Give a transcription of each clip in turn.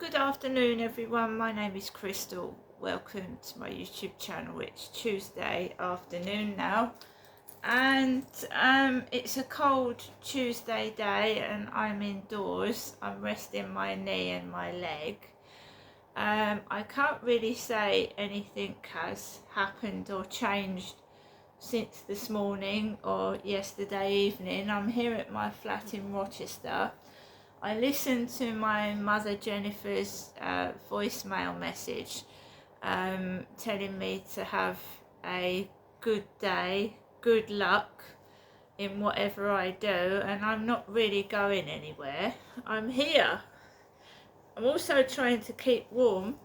Good afternoon everyone, my name is Crystal. Welcome to my YouTube channel. It's Tuesday afternoon now and it's a cold Tuesday day and I'm indoors. I'm resting my knee and my leg. I can't really say anything has happened or changed since this morning or yesterday evening. I'm here at my flat in Rochester. I listened to my mother Jennifer's voicemail message telling me to have a good day, good luck in whatever I do, and I'm not really going anywhere. I'm here. I'm also trying to keep warm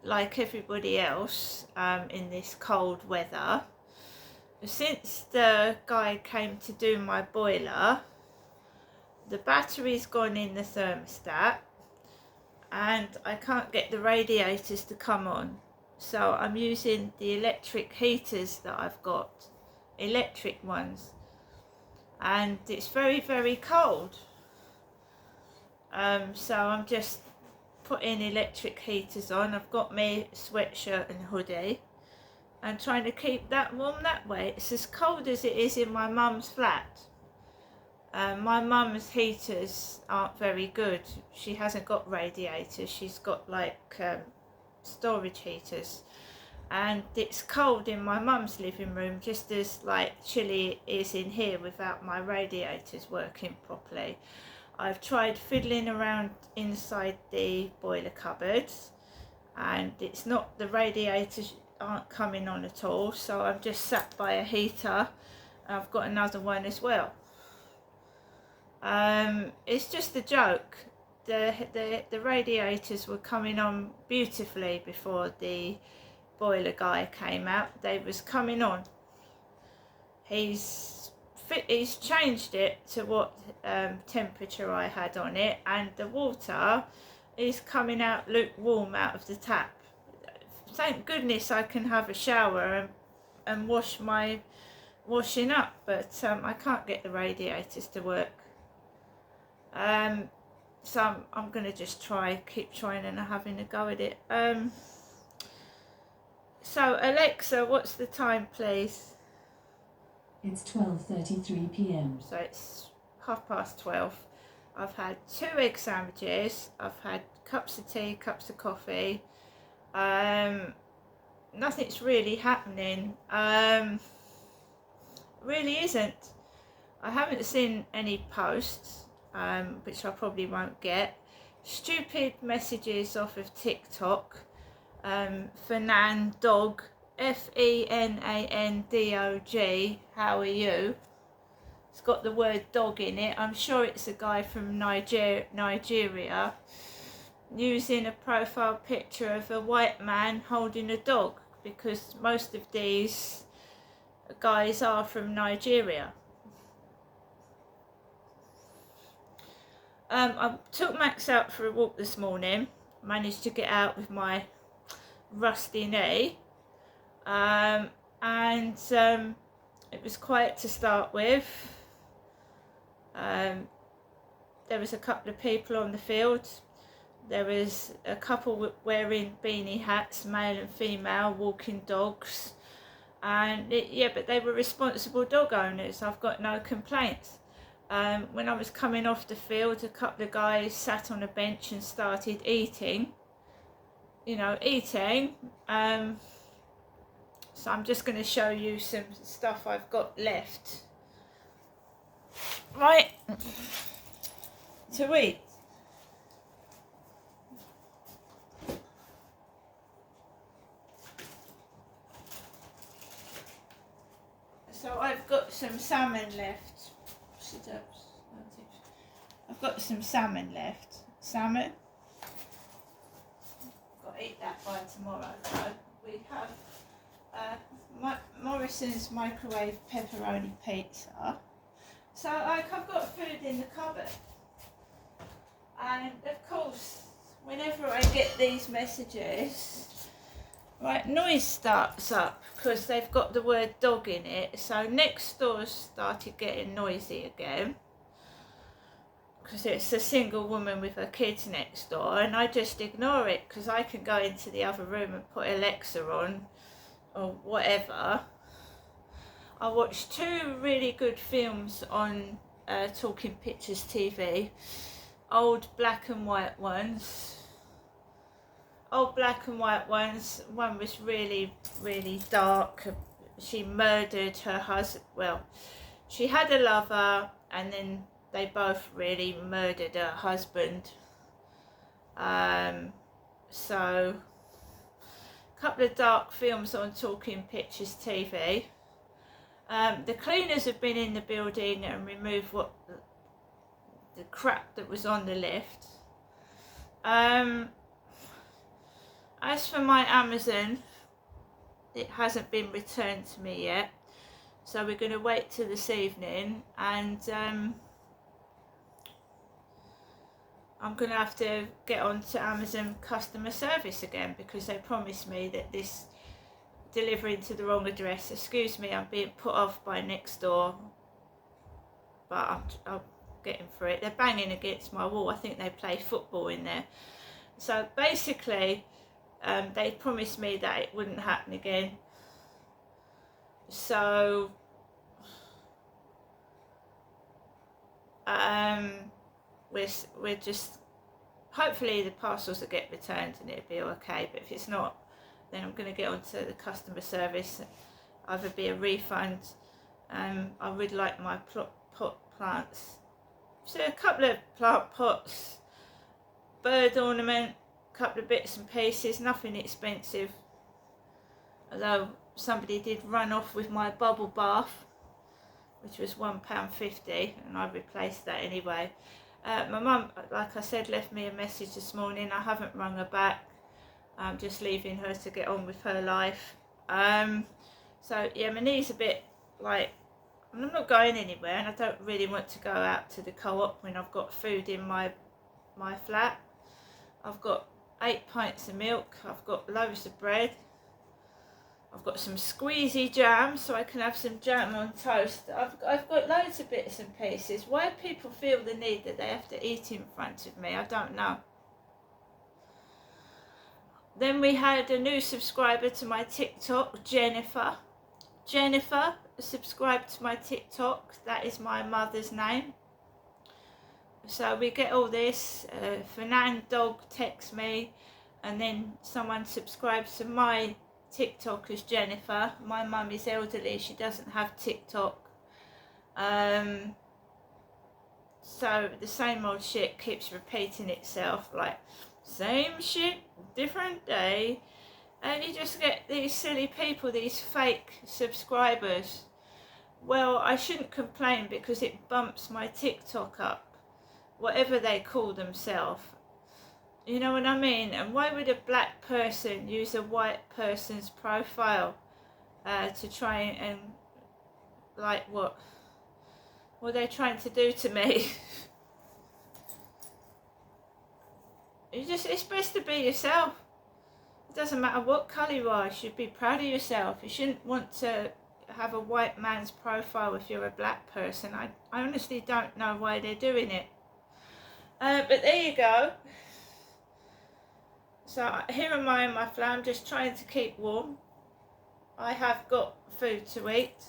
like everybody else in this cold weather. Since the guy came to do my boiler, the battery's gone in the thermostat and I can't get the radiators to come on, so I'm using the electric heaters that I've got, electric ones, and it's very cold, so I'm just putting electric heaters on. I've got my sweatshirt and hoodie and trying to keep that warm that way. It's as cold as it is in my mum's flat. My mum's heaters aren't very good. She hasn't got radiators, she's got like storage heaters, and it's cold in my mum's living room just as like chilly it is in here without my radiators working properly. I've tried fiddling around inside the boiler cupboards and it's not, the radiators aren't coming on at all, so I'm just sat by a heater. I've got another one as well. It's just a joke. The radiators were coming on beautifully before the boiler guy came out. They was coming on. He's changed it to what temperature I had on it, and the water is coming out lukewarm out of the tap. Thank goodness I can have a shower and wash my washing up, but I can't get the radiators to work. So I'm going to just keep trying and having a go at it. So Alexa, what's the time please? It's 12:33 p.m. So it's 12:30. I've had 2 egg sandwiches, I've had cups of tea, cups of coffee. Nothing's really happening. Really isn't. I haven't seen any posts. Which I probably won't get. Stupid messages off of TikTok. Fernand Dog, Fenandog, how are you? It's got the word dog in it. I'm sure it's a guy from Nigeria using a profile picture of a white man holding a dog, because most of these guys are from Nigeria. I took Max out for a walk this morning, managed to get out with my rusty knee, and it was quiet to start with. There was a couple of people on the field. There was a couple wearing beanie hats, male and female, walking dogs, and but they were responsible dog owners. I've got no complaints. When I was coming off the field, a couple of guys sat on a bench and started eating. So I'm just going to show you some stuff I've got left. Right, to eat. So I've got some salmon left. I've got some salmon left. Salmon. Got to eat that by tomorrow. So we have Morrison's microwave pepperoni pizza. So I've got food in the cupboard. And of course, whenever I get these messages, right, noise starts up because they've got the word dog in it. So next door started getting noisy again. because it's a single woman with her kids next door, and I just ignore it because I can go into the other room and put Alexa on or whatever. I watched 2 really good films on Talking Pictures TV, old black and white ones. One was really, really dark. She murdered her husband. Well, she had a lover, and then they both really murdered her husband. So, a couple of dark films on Talking Pictures TV. The cleaners have been in the building and removed the crap that was on the lift. As for my Amazon, it hasn't been returned to me yet, so we're going to wait till this evening, and I'm going to have to get on to Amazon customer service again, because they promised me that this delivering to the wrong address. Excuse me, I'm being put off by next door, but I'm getting through it. They're banging against my wall. I think they play football in there. So basically, they promised me that it wouldn't happen again. So we're just, hopefully the parcels will get returned and it'll be okay, but if it's not, then I'm going to get onto the customer service, either be a refund. I would like my pot plants, so a couple of plant pots, bird ornament, a couple of bits and pieces, nothing expensive, although somebody did run off with my bubble bath, which was £1.50, and I replaced that anyway. My mum, like I said, left me a message this morning. I haven't rung her back. I'm just leaving her to get on with her life. So yeah, my knee's a bit like, I'm not going anywhere, and I don't really want to go out to the co-op when I've got food in my flat. I've got 8 pints of milk, I've got loaves of bread, I've got some squeezy jam so I can have some jam on toast. I've got loads of bits and pieces. Why people feel the need that they have to eat in front of me, I don't know. Then we had a new subscriber to my TikTok, Jennifer. Jennifer subscribed to my TikTok. That is my mother's name. So we get all this. Fernand Dog texts me, and then someone subscribes to my TikTok as Jennifer. My mum is elderly, she doesn't have TikTok. So the same old shit keeps repeating itself, like same shit, different day. And you just get these silly people, these fake subscribers. Well, I shouldn't complain because it bumps my TikTok up, whatever they call themselves. You know what I mean? And why would a black person use a white person's profile to try and like what? What are they trying to do to me? It's best to be yourself. It doesn't matter what colour you are, you should be proud of yourself. You shouldn't want to have a white man's profile if you're a black person. I honestly don't know why they're doing it. But there you go. So here am I in my flat, I'm just trying to keep warm. I have got food to eat.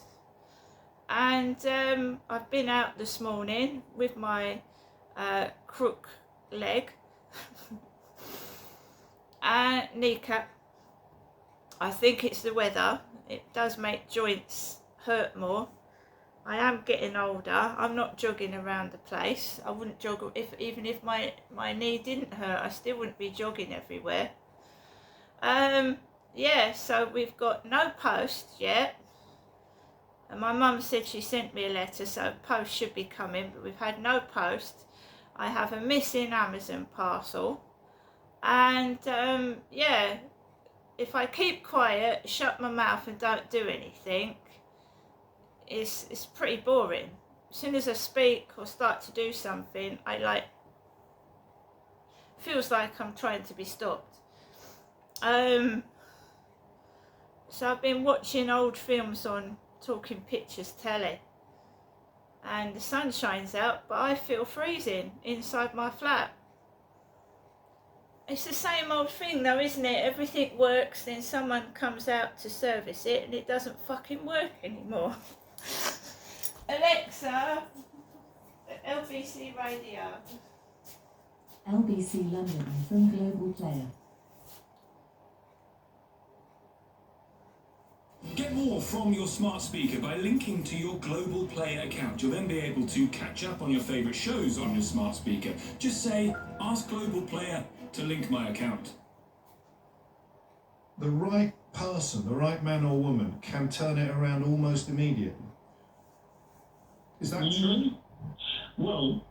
And I've been out this morning with my crook leg. Kneecap. I think it's the weather. It does make joints hurt more. I am getting older. I'm not jogging around the place. I wouldn't jog even if my knee didn't hurt. I still wouldn't be jogging everywhere. Yeah, so we've got no post yet. And my mum said she sent me a letter, so post should be coming, but we've had no post. I have a missing Amazon parcel. And yeah, if I keep quiet, shut my mouth and don't do anything, it's pretty boring. As soon as I speak or start to do something, feels like I'm trying to be stopped. So I've been watching old films on Talking Pictures telly. and the sun shines out, but I feel freezing inside my flat. It's the same old thing though, isn't it? Everything works, then someone comes out to service it and it doesn't fucking work anymore. Alexa, LBC Radio. LBC London from Global Player. Get more from your smart speaker by linking to your Global Player account. You'll then be able to catch up on your favourite shows on your smart speaker. Just say, ask Global Player to link my account. The right person, the right man or woman, can turn it around almost immediately. Is that true? Well,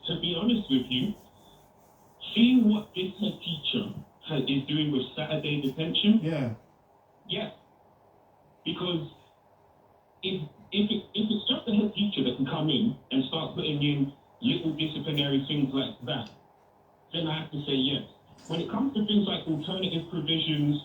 to be honest with you, seeing what this head teacher is doing with Saturday detention, Yeah. yes. Because if it's just the head teacher that can come in and start putting in little disciplinary things like that, then I have to say yes. When it comes to things like alternative provisions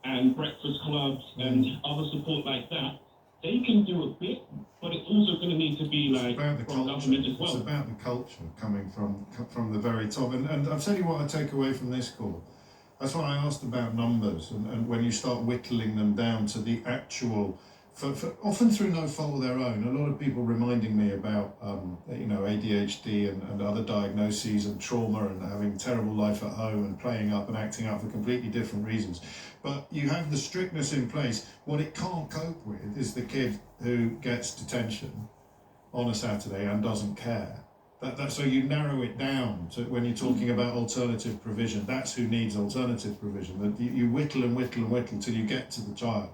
and breakfast clubs and other support like that, they can do a bit, but it's also going to need to be like About the from culture. government as well. It's about the culture coming from the very top. And I'll tell you what I take away from this call. That's why I asked about numbers, and when you start whittling them down to the actual, for often through no fault of their own. A lot of people reminding me about ADHD and other diagnoses and trauma and having terrible life at home and playing up and acting up for completely different reasons. But you have the strictness in place. What it can't cope with is the kid who gets detention on a Saturday and doesn't care. So you narrow it down to when you're talking about alternative provision. That's who needs alternative provision. That you whittle and whittle and whittle till you get to the child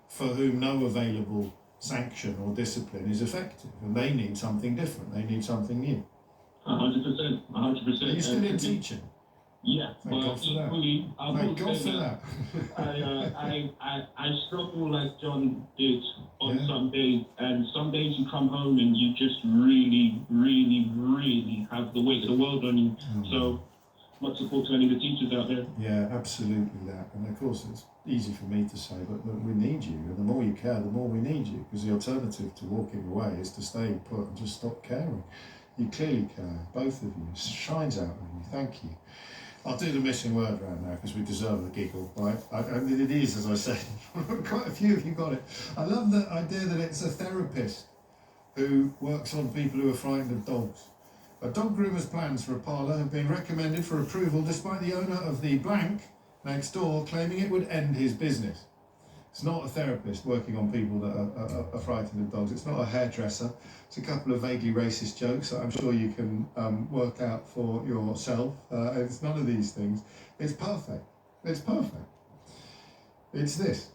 for whom no available sanction or discipline is effective, and they need something different. They need something new. 100%. Are you still in teaching? Yeah, Thank God for that. equally, I will Thank God say for that that. I struggle like John did on Yeah. some days, and some days you come home and you just really, really, really have the weight of the world on you. So much support to any of the teachers out there. Yeah, absolutely that. And of course, it's easy for me to say, but we need you. And the more you care, the more we need you. Because the alternative to walking away is to stay put and just stop caring. You clearly care, both of you. It shines out of you. Thank you. I'll do the missing word round now because we deserve a giggle, right? It is, as I said, quite a few of you got it. I love the idea that it's a therapist who works on people who are frightened of dogs. A dog groomer's plans for a parlour have been recommended for approval despite the owner of the blank next door claiming it would end his business. It's not a therapist working on people that are frightened of dogs. It's not a hairdresser. It's a couple of vaguely racist jokes that I'm sure you can work out for yourself. It's none of these things. It's perfect. It's perfect. It's this.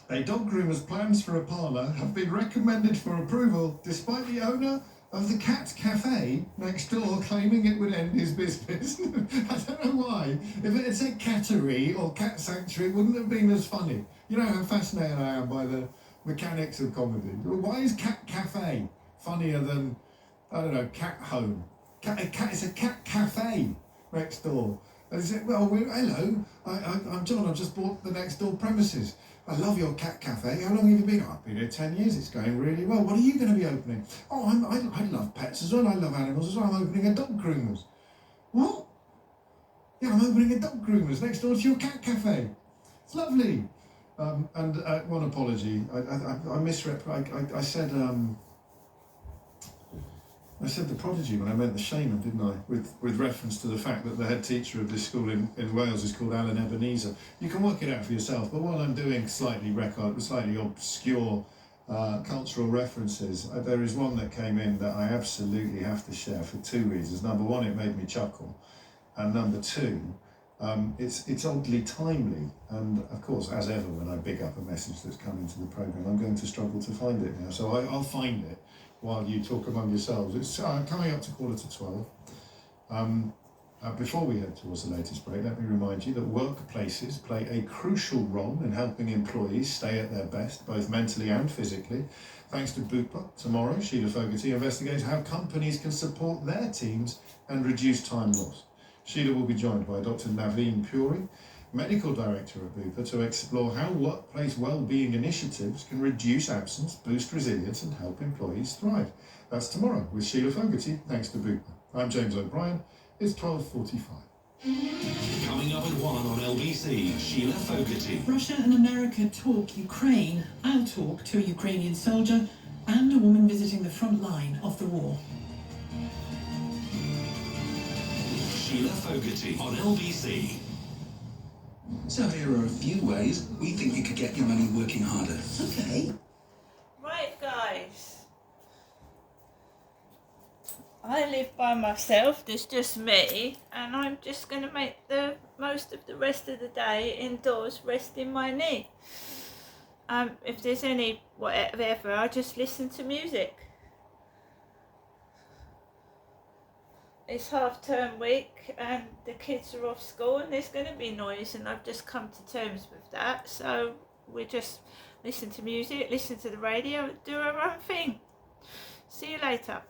A dog groomer's plans for a parlour have been recommended for approval despite the owner of the Cat Cafe next door claiming it would end his business. I don't know why. If it had said cattery or cat sanctuary, it wouldn't have been as funny. You know how fascinated I am by the mechanics of comedy. Why is Cat Cafe funnier than, I don't know, Cat Home? It's a Cat Cafe next door. And he said, well, hello, I'm John, I've just bought the next door premises. I love your cat cafe. How long have you been? Oh, I've been here 10 years. It's going really well. What are you going to be opening? Oh, I love pets as well. I love animals as well. I'm opening a dog groomers. What? Yeah, I'm opening a dog groomers next door to your cat cafe. It's lovely. And one apology. I misrepresented. I said the prodigy when I meant the shaman, didn't I? With reference to the fact that the head teacher of this school in Wales is called Alan Ebenezer. You can work it out for yourself, but while I'm doing slightly obscure cultural references, there is one that came in that I absolutely have to share for two reasons. Number one, it made me chuckle. And number two, it's oddly timely. And of course, as ever, when I big up a message that's come into the programme, I'm going to struggle to find it now. So I'll find it while you talk among yourselves. It's coming up to 11:45. Before we head towards the latest break, let me remind you that workplaces play a crucial role in helping employees stay at their best, both mentally and physically. Thanks to Bupa, tomorrow, Sheila Fogarty investigates how companies can support their teams and reduce time lost. Sheila will be joined by Dr. Naveen Puri, Medical Director at Bupa, to explore how workplace wellbeing initiatives can reduce absence, boost resilience and help employees thrive. That's tomorrow with Sheila Fogarty, thanks to Bupa. I'm James O'Brien. It's 12:45. Coming up at 1 on LBC, Sheila Fogarty. Russia and America talk Ukraine. I'll talk to a Ukrainian soldier and a woman visiting the front line of the war. Sheila Fogarty on LBC. So here are a few ways we think you could get your money working harder. Okay. Right, guys. I live by myself, there's just me, and I'm just going to make the most of the rest of the day indoors resting my knee. If there's any whatever, I'll just listen to music. It's half-term week and the kids are off school and there's going to be noise, and I've just come to terms with that, so we just listen to music, listen to the radio, do our own thing. See you later.